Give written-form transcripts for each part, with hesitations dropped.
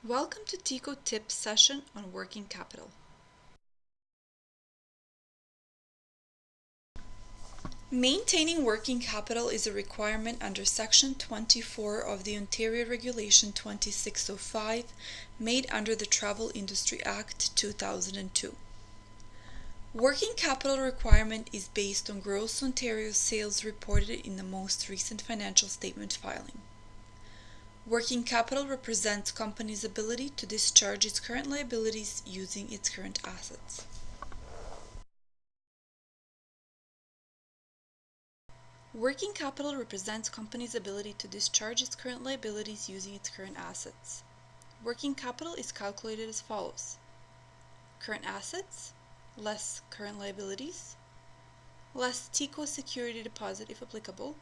Welcome to Tico Tips session on working capital. Maintaining working capital is a requirement under Section 24 of the Ontario Regulation 2605 made under the Travel Industry Act 2002. Working capital requirement is based on gross Ontario sales reported in the most recent financial statement filing. Working capital represents company's ability to discharge its current liabilities using its current assets. Working capital represents company's ability to discharge its current liabilities using its current assets. Working capital is calculated as follows: current assets less current liabilities less Tico security deposit if applicable.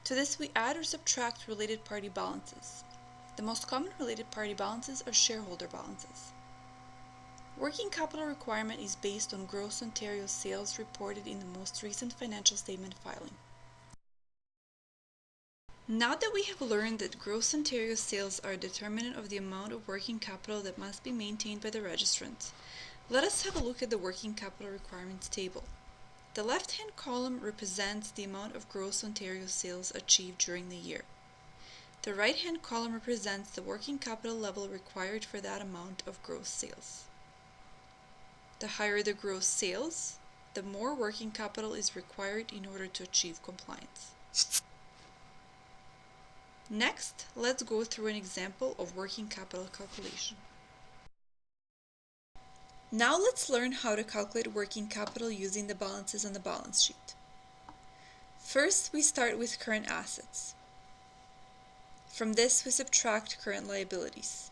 To this we add or subtract related party balances. The most common related party balances are shareholder balances. Working capital requirement is based on gross Ontario sales reported in the most recent financial statement filing. Now that we have learned that gross Ontario sales are a determinant of the amount of working capital that must be maintained by the registrant, let us have a look at the working capital requirements table. The left-hand column represents the amount of gross Ontario sales achieved during the year. The right-hand column represents the working capital level required for that amount of gross sales. The higher the gross sales, the more working capital is required in order to achieve compliance. Next, let's go through an example of working capital calculation. Now let's learn how to calculate working capital using the balances on the balance sheet. First, we start with current assets. From this, we subtract current liabilities.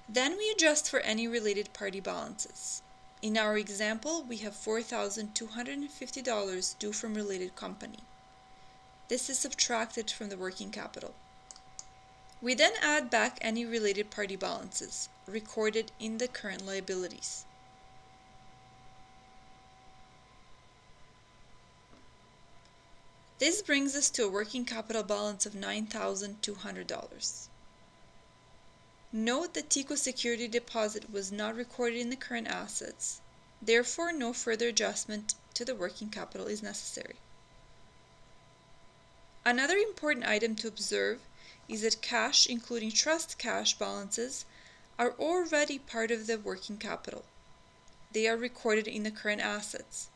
Then we adjust for any related party balances. In our example, we have $4,250 due from related company. This is subtracted from the working capital. We then add back any related party balances recorded in the current liabilities. This brings us to a working capital balance of $9,200. Note that Tico security deposit was not recorded in the current assets, therefore no further adjustment to the working capital is necessary. Another important item to observe is that cash, including trust cash balances, are already part of the working capital. They are recorded in the current assets.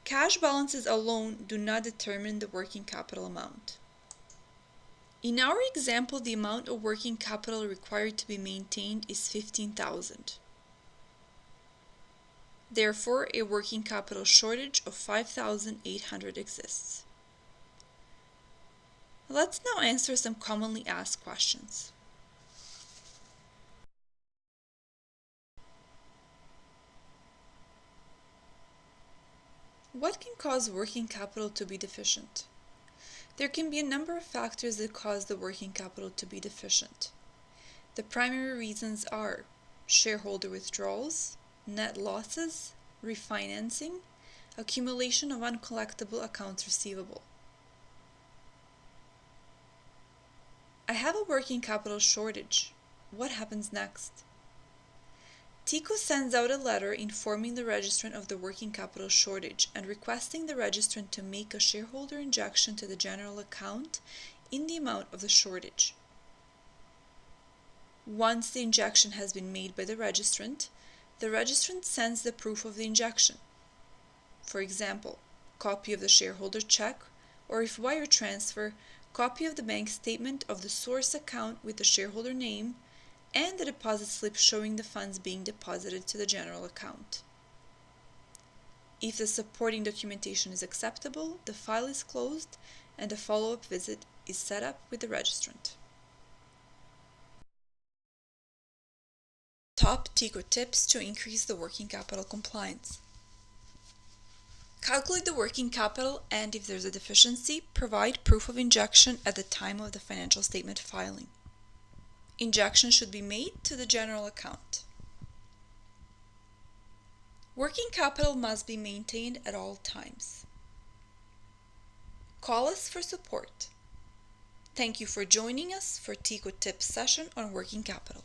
Cash balances alone do not determine the working capital amount. In our example, the amount of working capital required to be maintained is $15,000. Therefore, a working capital shortage of $5,800 exists. Let's now answer some commonly asked questions. What can cause working capital to be deficient? There can be a number of factors that cause the working capital to be deficient. The primary reasons are shareholder withdrawals, net losses, refinancing, accumulation of uncollectible accounts receivable. I have a working capital shortage. What happens next? Tico sends out a letter informing the registrant of the working capital shortage and requesting the registrant to make a shareholder injection to the general account in the amount of the shortage. Once the injection has been made by the registrant sends the proof of the injection. For example, copy of the shareholder check, or if wire transfer, copy of the bank statement of the source account with the shareholder name and the deposit slip showing the funds being deposited to the general account. If the supporting documentation is acceptable, the file is closed and a follow-up visit is set up with the registrant. Top Tico tips to increase the working capital compliance. Calculate the working capital, and if there's a deficiency, provide proof of injection at the time of the financial statement filing. Injection should be made to the general account. Working capital must be maintained at all times. Call us for support. Thank you for joining us for Tico Tips session on working capital.